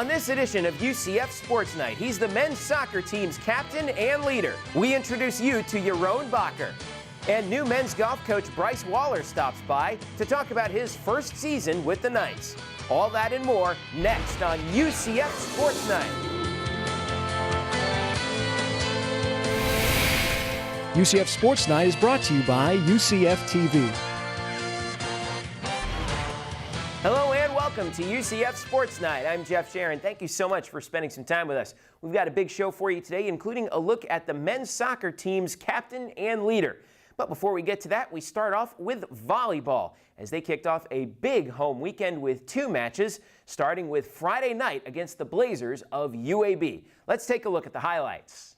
On this edition of UCF Sports Night, he's the men's soccer team's captain and leader. We introduce you to Yaron Bacher. And new men's golf coach Bryce Waller stops by to talk about his first season with the Knights. All that and more next on UCF Sports Night. UCF Sports Night is brought to you by UCF TV. Hello and welcome to UCF Sports Night. I'm Jeff Sharon. Thank you so much for spending some time with us. We've got a big show for you today, including a look at the men's soccer team's captain and leader. But before we get to that, we start off with volleyball, as they kicked off a big home weekend with two matches, starting with Friday night against the Blazers of UAB. Let's take a look at the highlights.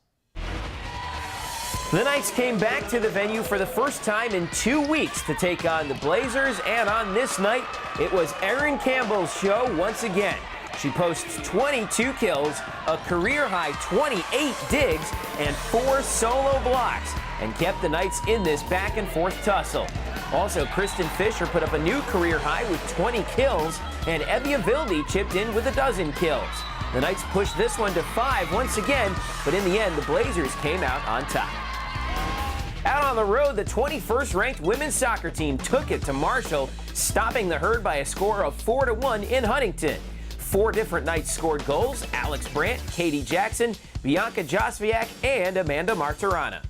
The Knights came back to the venue for the first time in 2 weeks to take on the Blazers, and on this night, it was Erin Campbell's show once again. She posts 22 kills, a career-high 28 digs, and 4 solo blocks, and kept the Knights in this back-and-forth tussle. Also, Kristen Fisher put up a new career high with 20 kills, and Evia Vilde chipped in with 12 kills. The Knights pushed this one to 5 once again, but in the end, the Blazers came out on top. Out on the road, the 21st ranked women's soccer team took it to Marshall, stopping the Herd by a score of 4-1 in Huntington. 4 different Knights scored goals: Alex Brandt, Katie Jackson, Bianca Josviak, and Amanda Martirana.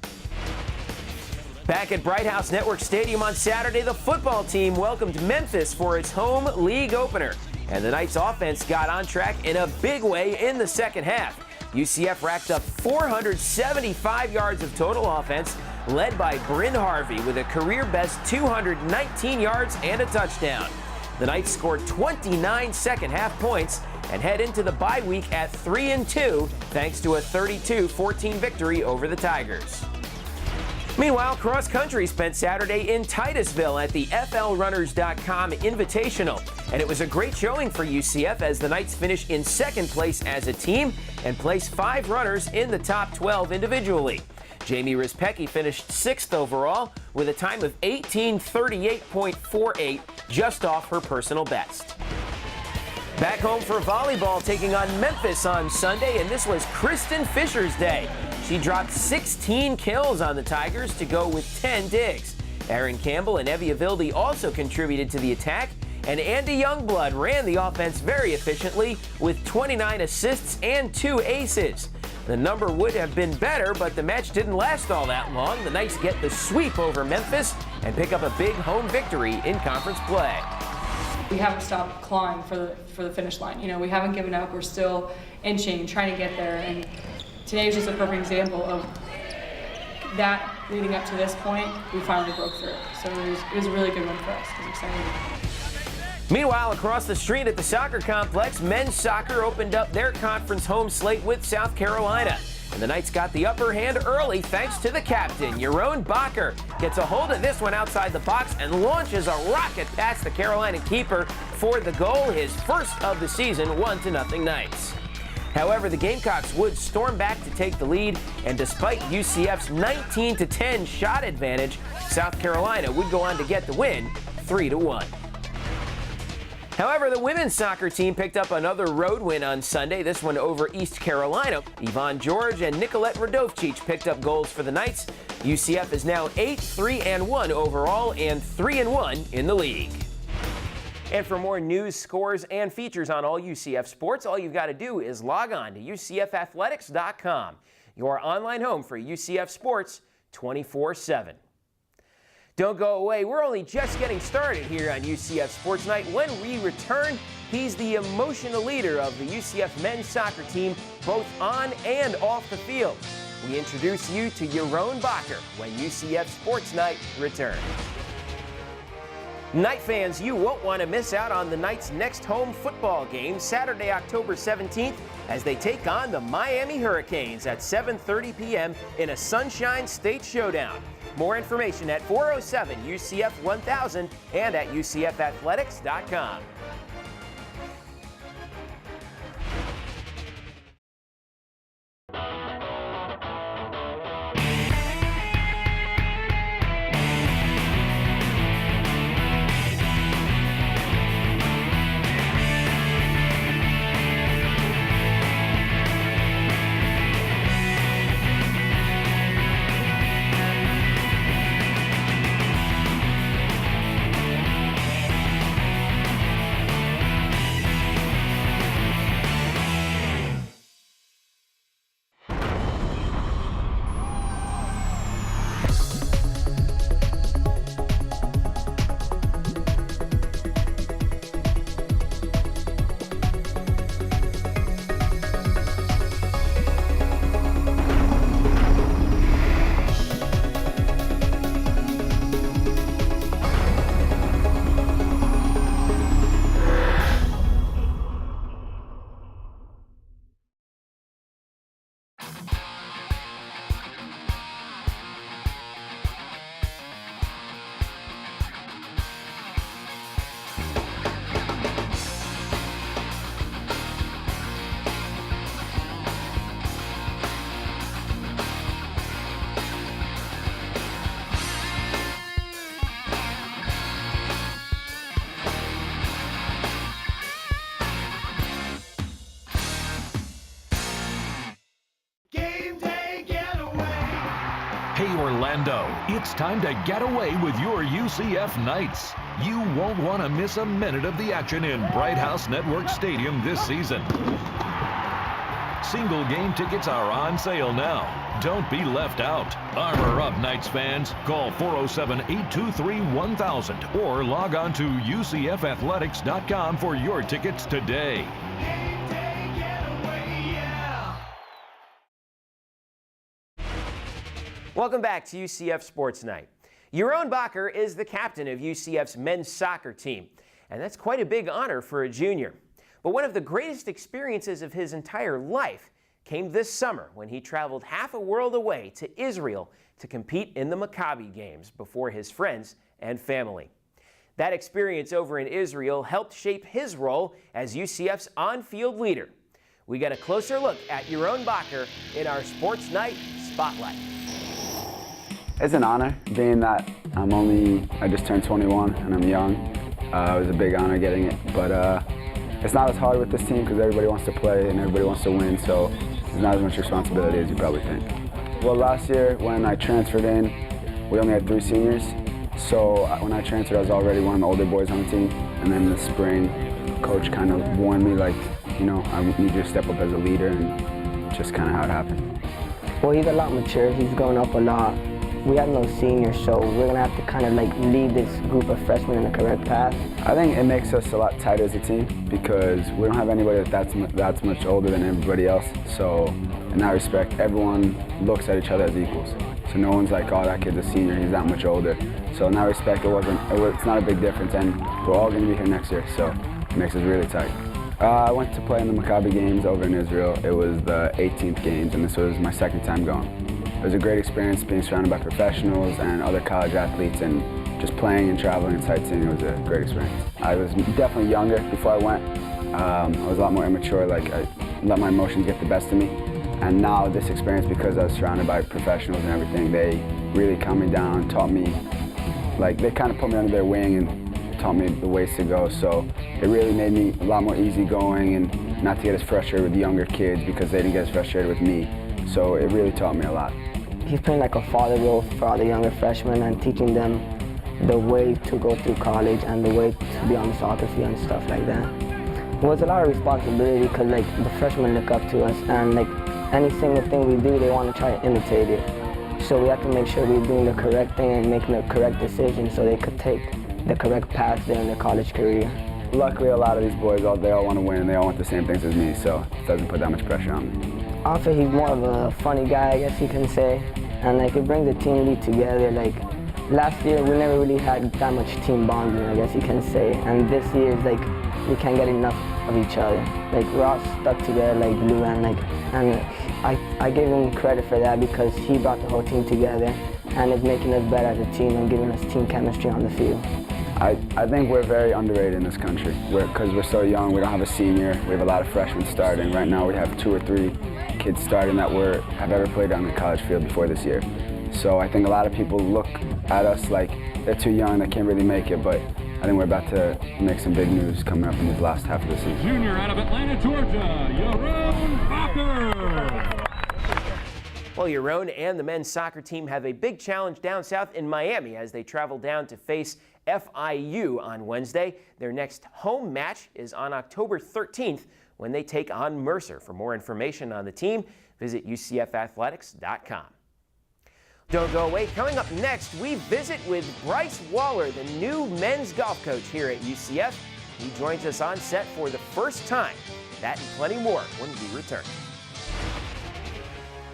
Back at Bright House Network Stadium on Saturday, the football team welcomed Memphis for its home league opener. And the Knights offense got on track in a big way in the second half. UCF racked up 475 yards of total offense, led by Bryn Harvey with a career-best 219 yards and a touchdown. The Knights scored 29 second-half points and head into the bye week at 3-2 thanks to a 32-14 victory over the Tigers. Meanwhile, cross country spent Saturday in Titusville at the FLRunners.com Invitational, and it was a great showing for UCF as the Knights finished in second place as a team and placed 5 runners in the top 12 individually. Jamie Rispecki finished 6th overall with a time of 18:38.48, just off her personal best. Back home for volleyball, taking on Memphis on Sunday, and this was Kristen Fisher's day. She dropped 16 kills on the Tigers to go with 10 digs. Erin Campbell and Evia Vilde also contributed to the attack, and Andy Youngblood ran the offense very efficiently with 29 assists and 2 aces. The number would have been better, but the match didn't last all that long. The Knights get the sweep over Memphis and pick up a big home victory in conference play. We haven't stopped clawing for the finish line. You know, we haven't given up. We're still inching, trying to get there. And today was just a perfect example of that. Leading up to this point, we finally broke through. So it was a really good one for us. It was exciting. Meanwhile, across the street at the soccer complex, men's soccer opened up their conference home slate with South Carolina. And the Knights got the upper hand early thanks to the captain, Yaron Bacher. Gets a hold of this one outside the box and launches a rocket past the Carolina keeper for the goal, his first of the season, 1-0 Knights. However, the Gamecocks would storm back to take the lead, and despite UCF's 19-10 shot advantage, South Carolina would go on to get the win, 3-1. However, the women's soccer team picked up another road win on Sunday, this one over East Carolina. Yvonne George and Nicolette Radovcic picked up goals for the Knights. UCF is now 8-3-1 overall and 3-1 in the league. And for more news, scores, and features on all UCF sports, all you've got to do is log on to UCFathletics.com, your online home for UCF sports 24/7. Don't go away. We're only just getting started here on UCF Sports Night. When we return, he's the emotional leader of the UCF men's soccer team, both on and off the field. We introduce you to Yaron Bacher when UCF Sports Night returns. Knight fans, you won't want to miss out on the Knights' next home football game, Saturday, October 17th, as they take on the Miami Hurricanes at 7:30 p.m. in a Sunshine State showdown. More information at 407 UCF 1000 and at UCFathletics.com. Hey Orlando, it's time to get away with your UCF Knights. You won't want to miss a minute of the action in Bright House Network Stadium this season. Single game tickets are on sale now. Don't be left out. Armor up, Knights fans. Call 407-823-1000 or log on to UCFathletics.com for your tickets today. Welcome back to UCF Sports Night. Yaron Bacher is the captain of UCF's men's soccer team, and that's quite a big honor for a junior. But one of the greatest experiences of his entire life came this summer when he traveled half a world away to Israel to compete in the Maccabi games before his friends and family. That experience over in Israel helped shape his role as UCF's on-field leader. We get a closer look at Yaron Bacher in our Sports Night Spotlight. It's an honor, being that I just turned 21 and I'm young. It was a big honor getting it, but it's not as hard with this team because everybody wants to play and everybody wants to win, so it's not as much responsibility as you probably think. Well, last year when I transferred in, we only had 3 seniors, so when I transferred I was already one of the older boys on the team, and then in the spring, coach kind of warned me, like, you know, I need you to step up as a leader, and just kind of how it happened. Well, he's a lot mature, he's grown up a lot. We have no seniors, so we're going to have to kind of like lead this group of freshmen in the correct path. I think it makes us a lot tighter as a team because we don't have anybody that's much older than everybody else. So in that respect, everyone looks at each other as equals. So no one's like, oh, that kid's a senior, he's that much older. So in that respect, it's not a big difference, and we're all going to be here next year, so it makes us really tight. I went to play in the Maccabi games over in Israel. It was the 18th games, and this was my second time going. It was a great experience being surrounded by professionals and other college athletes, and just playing and traveling and sightseeing. It was a great experience. I was definitely younger before I went. I was a lot more immature, like I let my emotions get the best of me. And now this experience, because I was surrounded by professionals and everything, they really calmed me down, taught me, like they kind of put me under their wing and taught me the ways to go. So it really made me a lot more easygoing and not to get as frustrated with younger kids because they didn't get as frustrated with me. So it really taught me a lot. He's playing like a father role for all the younger freshmen and teaching them the way to go through college and the way to be on the soccer field and stuff like that. Well, it's a lot of responsibility because like the freshmen look up to us, and like any single thing we do, they want to try to imitate it. So we have to make sure we're doing the correct thing and making the correct decision so they could take the correct path there in their college career. Luckily, a lot of these boys, they all want to win, and they all want the same things as me, so it doesn't put that much pressure on me. Also, he's more of a funny guy, I guess you can say, and like it brings the team really together. Like last year, we never really had that much team bonding, I guess you can say, and this year is like we can't get enough of each other. Like we're all stuck together like glue, and I give him credit for that because he brought the whole team together, and it's making us better as a team and giving us team chemistry on the field. I think we're very underrated in this country because we're so young. We don't have a senior. We have a lot of freshmen starting. Right now we have 2 or 3 kids starting that have ever played on the college field before this year. So I think a lot of people look at us like they're too young, they can't really make it, but I think we're about to make some big news coming up in this last half of the season. Junior out of Atlanta, Georgia, Yaron Bacher. Well, Yaron and the men's soccer team have a big challenge down south in Miami as they travel down to face FIU on Wednesday. Their next home match is on October 13th when they take on Mercer. For more information on the team, visit UCFathletics.com. Don't go away. Coming up next, we visit with Bryce Waller, the new men's golf coach here at UCF. He joins us on set for the first time. That and plenty more when we return.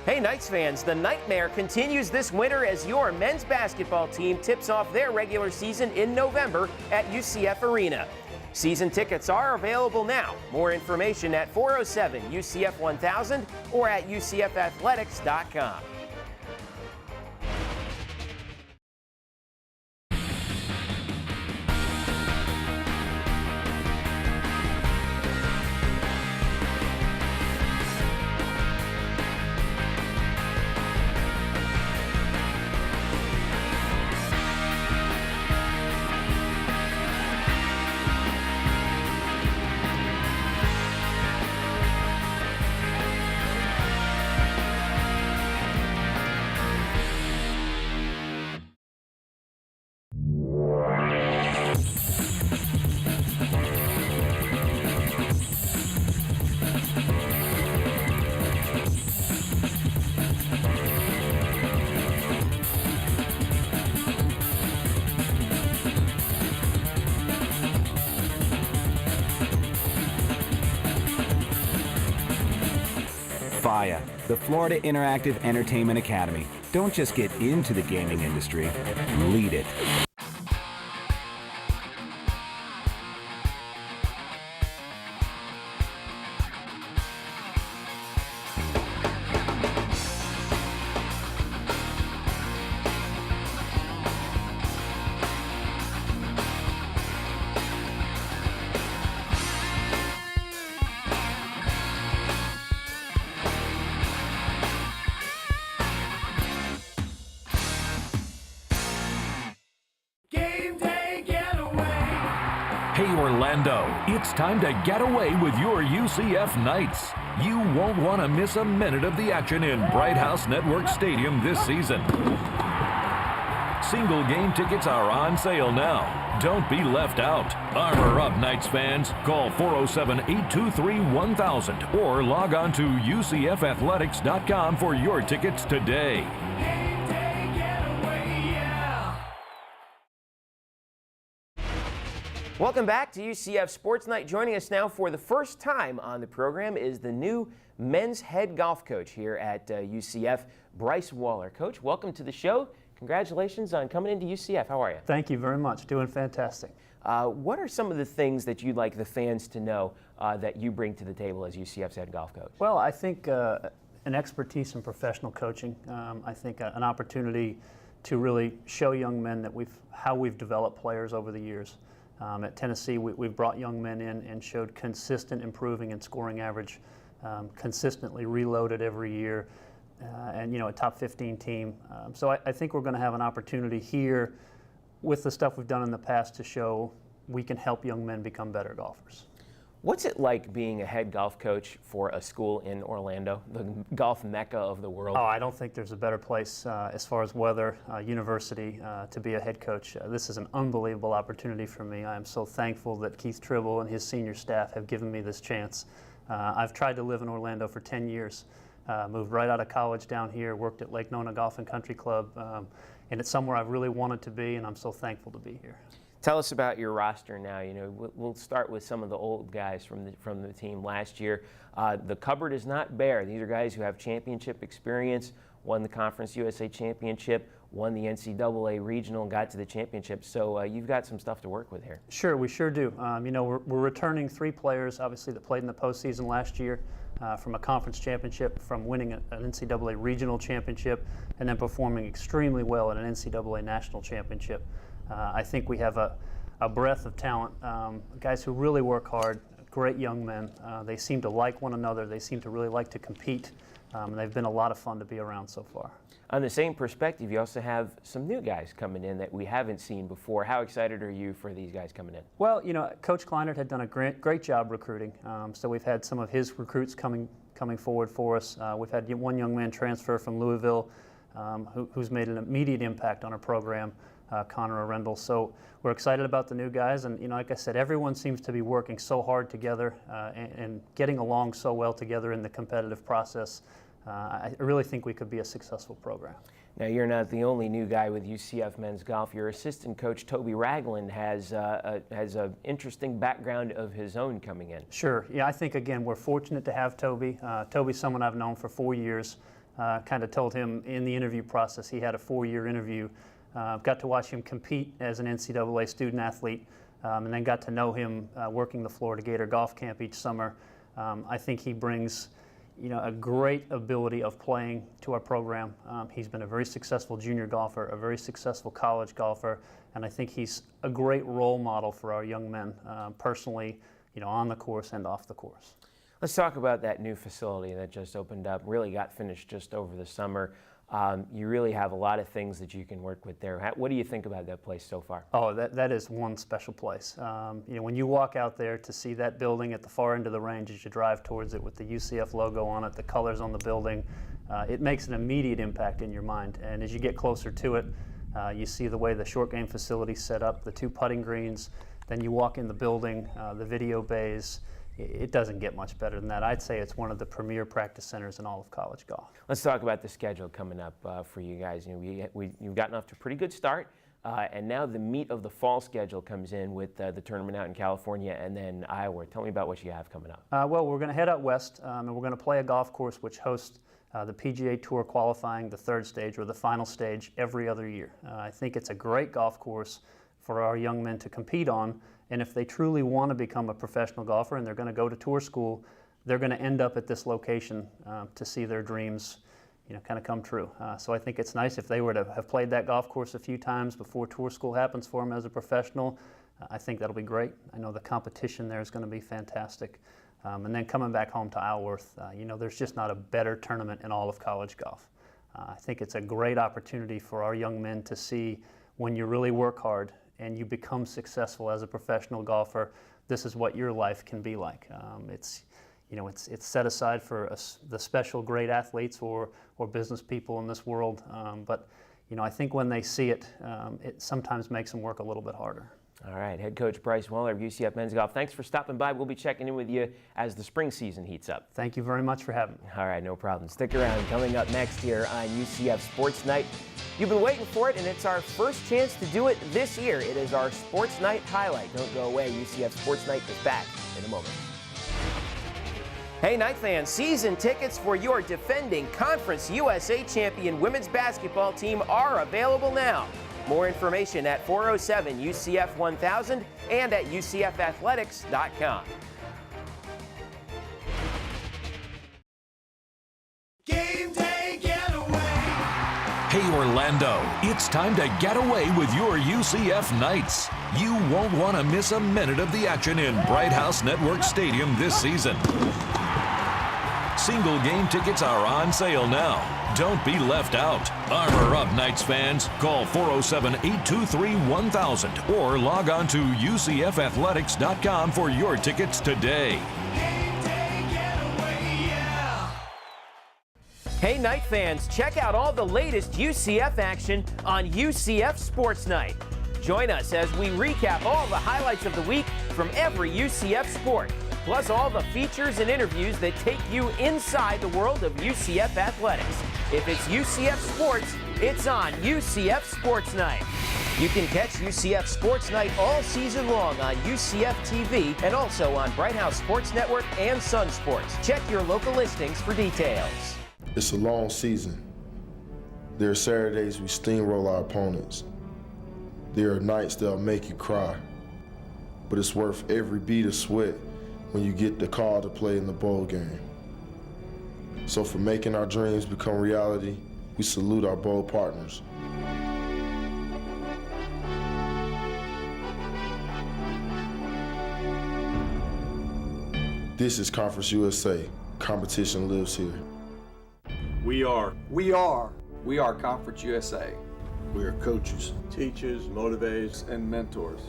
Hey Knights fans, the nightmare continues this winter as your men's basketball team tips off their regular season in November at UCF Arena. Season tickets are available now. More information at 407-UCF-1000 or at UCFathletics.com. FIA, the Florida Interactive Entertainment Academy. Don't just get into the gaming industry, lead it. Hey Orlando, it's time to get away with your UCF Knights. You won't want to miss a minute of the action in Bright House Network Stadium this season. Single game tickets are on sale now. Don't be left out. Armor up, Knights fans. Call 407-823-1000 or log on to UCFathletics.com for your tickets today. Welcome back to UCF Sports Night. Joining us now for the first time on the program is the new men's head golf coach here at UCF, Bryce Waller. Coach, welcome to the show. Congratulations on coming into UCF. How are you? Thank you very much. Doing fantastic. What are some of the things that you'd like the fans to know that you bring to the table as UCF's head golf coach? Well, I think an expertise in professional coaching. I think an opportunity to really show young men that how we've developed players over the years. At Tennessee, we've brought young men in and showed consistent improving in scoring average, consistently reloaded every year, and a top 15 team. So I think we're going to have an opportunity here with the stuff we've done in the past to show we can help young men become better golfers. What's it like being a head golf coach for a school in Orlando, the golf mecca of the world? Oh, I don't think there's a better place as far as weather, university, to be a head coach. This is an unbelievable opportunity for me. I am so thankful that Keith Tribble and his senior staff have given me this chance. I've tried to live in Orlando for 10 years. Moved right out of college down here, worked at Lake Nona Golf and Country Club, and it's somewhere I've really wanted to be, and I'm so thankful to be here. Tell us about your roster now. We'll start with some of the old guys from the team last year. The cupboard is not bare. These are guys who have championship experience, won the Conference USA Championship, won the NCAA Regional, and got to the championship. So you've got some stuff to work with here. Sure, we sure do. We're returning 3 players, obviously, that played in the postseason last year from a conference championship, from winning an NCAA Regional Championship, and then performing extremely well at an NCAA National Championship. I think we have a breadth of talent, guys who really work hard, great young men. They seem to like one another. They seem to really like to compete. And they've been a lot of fun to be around so far. On the same perspective, you also have some new guys coming in that we haven't seen before. How excited are you for these guys coming in? Well, Coach Kleinert had done a great job recruiting. So we've had some of his recruits coming forward for us. We've had one young man transfer from Louisville who's made an immediate impact on our program. Connor Arundel. So we're excited about the new guys, and like I said, everyone seems to be working so hard together and getting along so well together in the competitive process. I really think we could be a successful program. Now, you're not the only new guy with UCF men's golf. Your assistant coach, Toby Ragland, has an interesting background of his own coming in. Sure. Yeah, I think, again, we're fortunate to have Toby. Toby's someone I've known for 4 years. Kind of told him in the interview process he had a 4-year interview. Got to watch him compete as an NCAA student athlete, and then got to know him working the Florida Gator Golf Camp each summer. I think he brings a great ability of playing to our program. He's been a very successful junior golfer, a very successful college golfer, and I think he's a great role model for our young men, personally, on the course and off the course. Let's talk about that new facility that just opened up, really got finished just over the summer. You really have a lot of things that you can work with there. What do you think about that place so far? Oh, that is one special place. When you walk out there to see that building at the far end of the range as you drive towards it with the UCF logo on it, the colors on the building, it makes an immediate impact in your mind. And as you get closer to it, you see the way the short game facility is set up, the 2 putting greens, then you walk in the building, the video bays. It doesn't get much better than that. I'd say it's one of the premier practice centers in all of college golf. Let's talk about the schedule coming up for you guys. You've gotten off to a pretty good start. And now the meat of the fall schedule comes in with the tournament out in California and then Iowa. Tell me about what you have coming up. Well, we're going to head out west, and we're going to play a golf course which hosts the PGA Tour qualifying, the third stage or the final stage, every other year. I think it's a great golf course for our young men to compete on, and if they truly want to become a professional golfer and they're going to go to tour school, they're going to end up at this location to see their dreams, kind of come true. So I think it's nice if they were to have played that golf course a few times before tour school happens for them as a professional. I think that'll be great. I know the competition there is going to be fantastic. And then coming back home to Isleworth, there's just not a better tournament in all of college golf. I think it's a great opportunity for our young men to see when you really work hard and you become successful as a professional golfer, this is what your life can be like. It's set aside for the special great athletes or business people in this world. But I think when they see it, it sometimes makes them work a little bit harder. All right, head coach Bryce Waller of UCF Men's Golf, thanks for stopping by. We'll be checking in with you as the spring season heats up. Thank you very much for having me. All right, no problem. Stick around. Coming up next here on UCF Sports Night. You've been waiting for it, and it's our first chance to do it this year. It is our Sports Night highlight. Don't go away. UCF Sports Night is back in a moment. Hey, Knight fans, season tickets for your defending Conference USA champion women's basketball team are available now. More information at 407-UCF-1000 and at UCFathletics.com. Game day getaway. Hey Orlando, it's time to get away with your UCF Knights. You won't want to miss a minute of the action in Bright House Network Stadium this season. Single game tickets are on sale now. Don't be left out. Armor up, Knights fans. Call 407-823-1000 or log on to UCFathletics.com for your tickets today. Hey, Knight fans, check out all the latest UCF action on UCF Sports Night. Join us as we recap all the highlights of the week from every UCF sport, plus all the features and interviews that take you inside the world of UCF athletics. If it's UCF sports, it's on UCF Sports Night. You can catch UCF Sports Night all season long on UCF TV and also on Bright House Sports Network and Sun Sports. Check your local listings for details. It's a long season. There are Saturdays we steamroll our opponents. There are nights that'll make you cry. But it's worth every bead of sweat when you get the call to play in the bowl game. So for making our dreams become reality, we salute our bowl partners. This is Conference USA. Competition lives here. We are Conference USA. We are coaches, teachers, motivators, and mentors.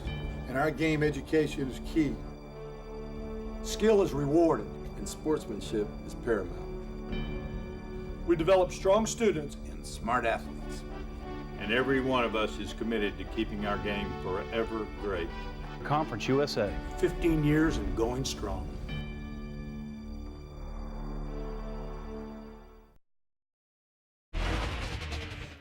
And our game education is key. Skill is rewarded, and sportsmanship is paramount. We develop strong students and smart athletes. And every one of us is committed to keeping our game forever great. Conference USA. 15 years and going strong.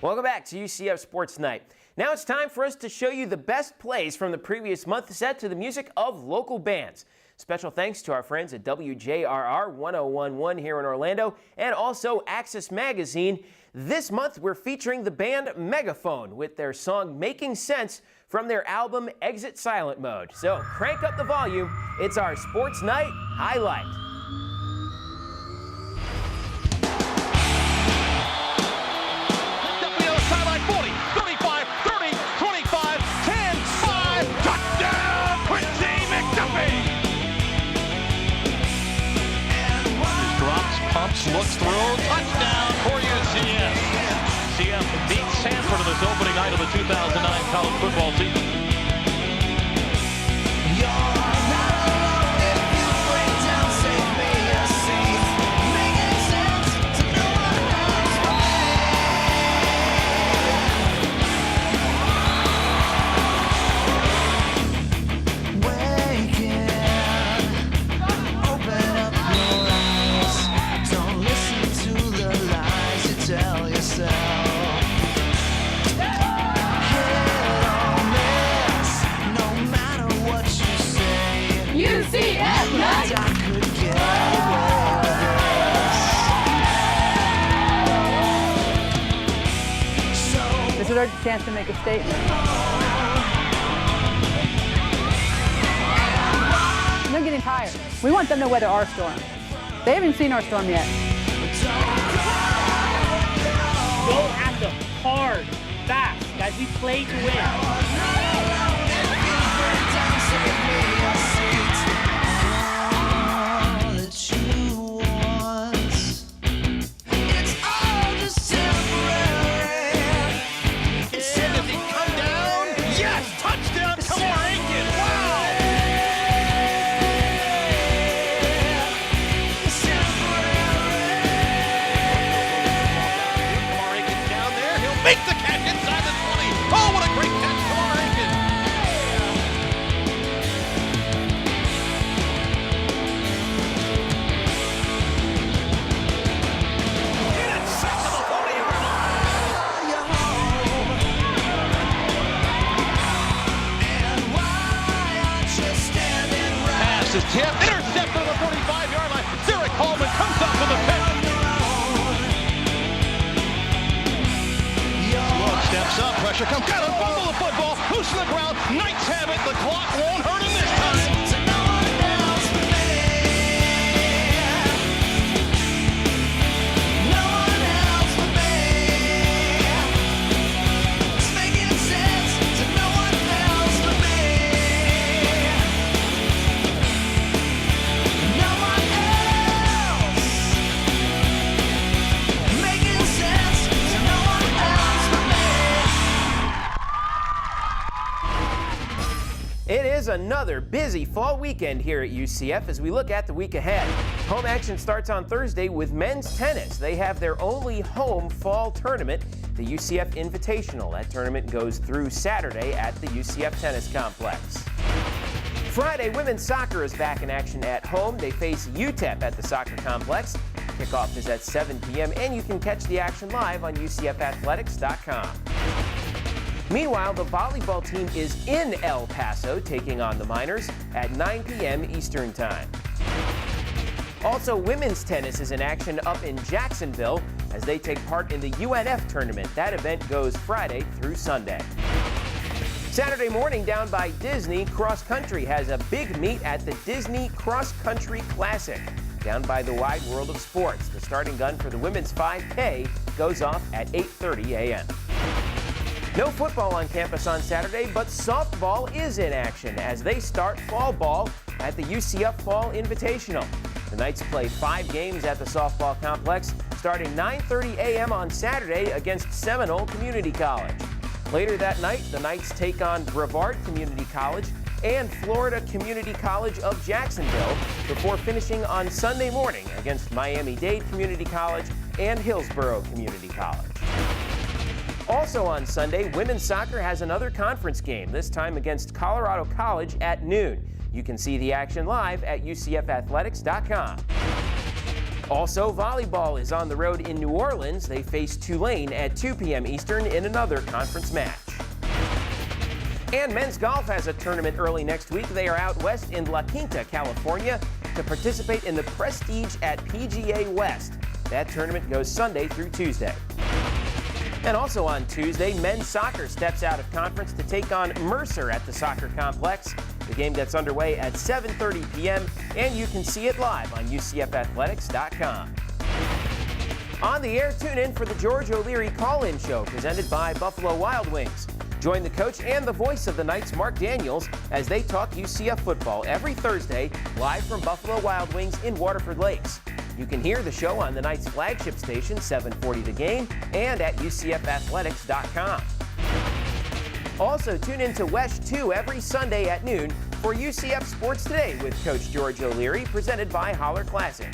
Welcome back to UCF Sports Night. Now it's time for us to show you the best plays from the previous month set to the music of local bands. Special thanks to our friends at WJRR 1011 here in Orlando and also Access Magazine. This month we're featuring the band Megaphone with their song Making Sense from their album Exit Silent Mode. So crank up the volume. It's our Sports Night highlight. Looks through, touchdown for UCF. UCF beats Sanford in this opening night of the 2009 college football season. Tell yourself, get is our chance to make a statement. They're getting tired. We want them to weather our storm. They haven't seen our storm yet. Go at them hard, fast. Guys, we play to win. Make the catch inside the 20. Oh, what a great catch, Kamar Aiken. Intercepted to the 40-yard line. Pass is tipped. Intercepted to the 45-yard line. Derek Coleman comes up with a pick. Steps up, pressure comes, got a fumble the football, loose to the ground, Knights have it, the clock won't hurt him this time. It is another busy fall weekend here at UCF as we look at the week ahead. Home action starts on Thursday with men's tennis. They have their only home fall tournament, the UCF Invitational. That tournament goes through Saturday at the UCF Tennis Complex. Friday, women's soccer is back in action at home. They face UTEP at the soccer complex. Kickoff is at 7 p.m. and you can catch the action live on UCFathletics.com. Meanwhile, the volleyball team is in El Paso taking on the Miners at 9 p.m. Eastern Time. Also, women's tennis is in action up in Jacksonville as they take part in the UNF tournament. That event goes Friday through Sunday. Saturday morning down by Disney, cross country has a big meet at the Disney Cross Country Classic down by the Wide World of Sports. The starting gun for the women's 5K goes off at 8:30 a.m. No football on campus on Saturday, but softball is in action as they start fall ball at the UCF Fall Invitational. The Knights play 5 games at the softball complex starting 9:30 a.m. on Saturday against Seminole Community College. Later that night, the Knights take on Brevard Community College and Florida Community College of Jacksonville before finishing on Sunday morning against Miami-Dade Community College and Hillsborough Community College. Also on Sunday, women's soccer has another conference game, this time against Colorado College at noon. You can see the action live at UCFathletics.com. Also, volleyball is on the road in New Orleans. They face Tulane at 2 p.m. Eastern in another conference match. And men's golf has a tournament early next week. They are out west in La Quinta, California, to participate in the Prestige at PGA West. That tournament goes Sunday through Tuesday. And also on Tuesday, men's soccer steps out of conference to take on Mercer at the soccer complex. The game gets underway at 7:30 p.m. and you can see it live on UCFathletics.com. On the air, tune in for the George O'Leary call-in show presented by Buffalo Wild Wings. Join the coach and the voice of the Knights, Mark Daniels, as they talk UCF football every Thursday live from Buffalo Wild Wings in Waterford Lakes. You can hear the show on the Knights flagship station, 740 The Game, and at UCFathletics.com. Also, tune in to WESH 2 every Sunday at noon for UCF Sports Today with Coach George O'Leary, presented by Holler Classic.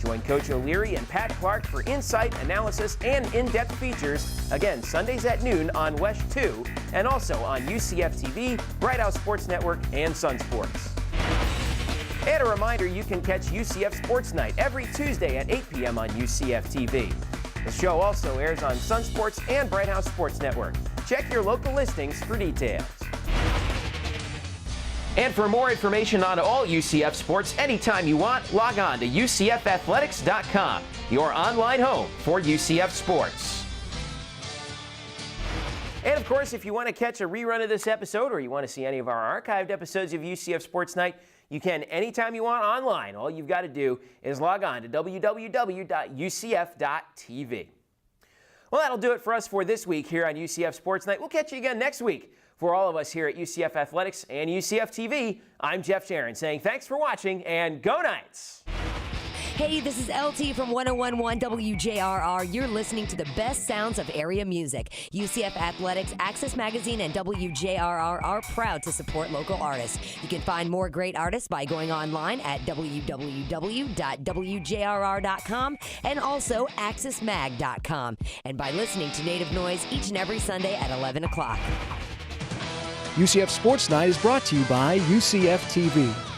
Join Coach O'Leary and Pat Clark for insight, analysis, and in-depth features, again, Sundays at noon on WESH 2, and also on UCF TV, Bright House Sports Network, and Sun Sports. And a reminder, you can catch UCF Sports Night every Tuesday at 8 p.m. on UCF TV. The show also airs on Sun Sports and Bright House Sports Network. Check your local listings for details. And for more information on all UCF sports anytime you want, log on to UCFathletics.com, your online home for UCF sports. And of course, if you want to catch a rerun of this episode or you want to see any of our archived episodes of UCF Sports Night, you can anytime you want online. All you've got to do is log on to www.ucf.tv. Well, that'll do it for us for this week here on UCF Sports Night. We'll catch you again next week. For all of us here at UCF Athletics and UCF TV, I'm Jeff Sharon saying thanks for watching and go Knights! Hey, this is LT from 101.1 WJRR. You're listening to the best sounds of area music. UCF Athletics, Access Magazine, and WJRR are proud to support local artists. You can find more great artists by going online at www.wjrr.com and also accessmag.com. And by listening to Native Noise each and every Sunday at 11 o'clock. UCF Sports Night is brought to you by UCF TV.